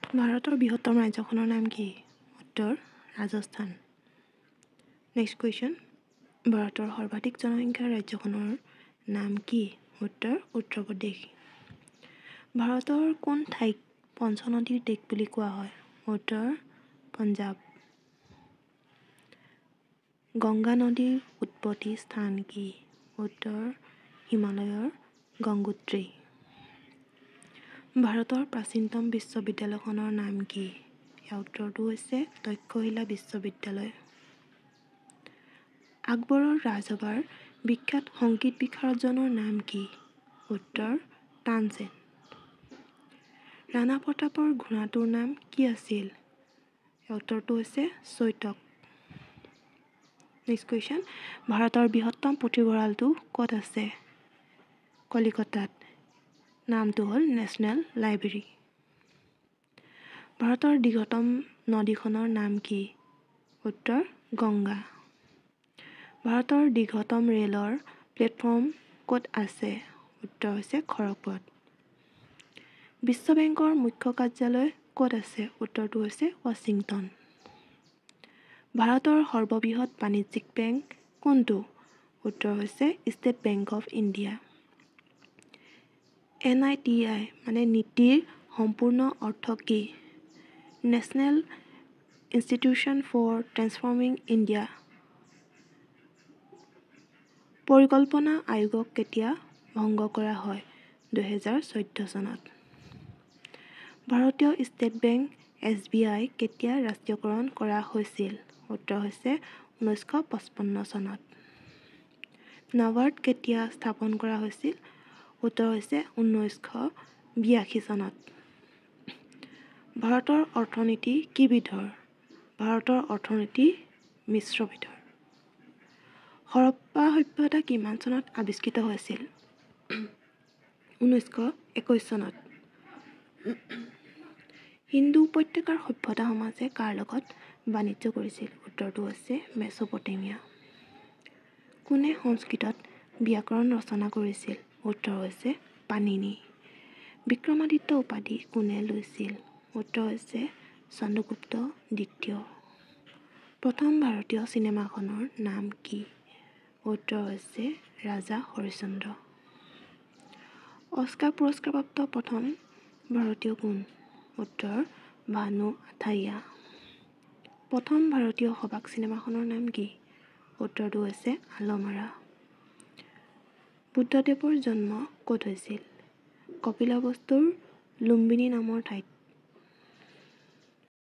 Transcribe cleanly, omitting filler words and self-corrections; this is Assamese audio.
ভাৰতৰ বৃহত্তম ৰাজ্যখনৰ নাম কি? উত্তৰ ৰাজস্থান। নেক্সট কুৱেশ্যন, ভাৰতৰ সৰ্বাধিক জনসংখ্যাৰ ৰাজ্যখনৰ নাম কি? উত্তৰ উত্তৰ প্ৰদেশ। ভাৰতৰ কোন ঠাইক পঞ্চনদীৰ দেশ বুলি কোৱা হয়? উত্তৰ পঞ্জাৱ। গংগা নদীৰ উৎপত্তি স্থান কি? উত্তৰ হিমালয়ৰ গংগোত্ৰী। ভাৰতৰ প্ৰাচীনতম বিশ্ববিদ্যালয়খনৰ নাম কি? ইয়াৰ উত্তৰটো হৈছে তক্ষশিলা বিশ্ববিদ্যালয়। আকবৰৰ ৰাজসভাৰ বিখ্যাত সংগীত বিশাৰদজনৰ নাম কি? উত্তৰ তানসেন। ৰাণা প্ৰতাপৰ ঘোঁৰাটোৰ নাম কি আছিল? ইয়াৰ উত্তৰটো হৈছে চৈতক। নেক্সট কুৱেশ্যন, ভাৰতৰ বৃহত্তম পুথিভঁৰালটো ক'ত আছে? কলিকতাত। নামটো হ'ল নেশ্যনেল লাইব্ৰেৰী। ভাৰতৰ দীৰ্ঘতম নদীখনৰ নাম কি? উত্তৰ গংগা। ভাৰতৰ দীৰ্ঘতম ৰেলৰ প্লেটফৰ্ম ক'ত আছে? উত্তৰ হৈছে খড়গপুৰত। বিশ্ব বেংকৰ মুখ্য কাৰ্যালয় ক'ত আছে? উত্তৰটো হৈছে ৱাশ্বিংটন। ভাৰতৰ সৰ্ববৃহৎ বাণিজ্যিক বেংক কোনটো? উত্তৰ হৈছে State Bank of India. NITI মানে নীতিৰ সম্পূৰ্ণ অৰ্থ কি? National Institution for Transforming India. পৰিকল্পনা আয়োগক কেতিয়া ভংগ কৰা হয়? 2014 চনত। ভাৰতীয় ষ্টেট বেংক SBI কেতিয়া ৰাষ্ট্ৰীয়কৰণ কৰা হৈছিল? উত্তৰ হৈছে 1955 চনত। নাবাৰ্ড কেতিয়া স্থাপন কৰা হৈছিল? উত্তৰ হৈছে 1982 চনত। ভাৰতৰ অৰ্থনীতি কি বিধৰ? ভাৰতৰ অৰ্থনীতি মিশ্ৰবিধৰ। হৰপ্পা সভ্যতা কিমান চনত আৱিষ্কৃত হৈছিল? 1921 চনত। সিন্ধু উপত্যকাৰ সভ্যতা সমাজে কাৰ লগত বাণিজ্য কৰিছিল? উত্তৰটো হৈছে মেচ'পটেমিয়া। কোনে সংস্কৃতত ব্যাকৰণ ৰচনা কৰিছিল? উত্তৰ হৈছে পাণিনি। বিক্ৰমাদিত্য উপাধি কোনে লৈছিল? উত্তৰ হৈছে চন্দ্ৰগুপ্ত দ্বিতীয়। প্ৰথম ভাৰতীয় চিনেমাখনৰ নাম কি? উত্তৰ হৈছে ৰাজা হৰিশ্চন্দ্ৰ। অস্কাৰ পুৰস্কাৰপ্ৰাপ্ত প্ৰথম ভাৰতীয় কোন? উত্তৰ ভানু আথাইয়া। প্ৰথম ভাৰতীয় সবাক চিনেমাখনৰ নাম কি? উত্তৰটো হৈছে আলমাৰা। বুদ্ধদেৱৰ জন্ম ক'ত হৈছিল? কপিলবস্তুৰ লুম্বিনী নামৰ ঠাইত।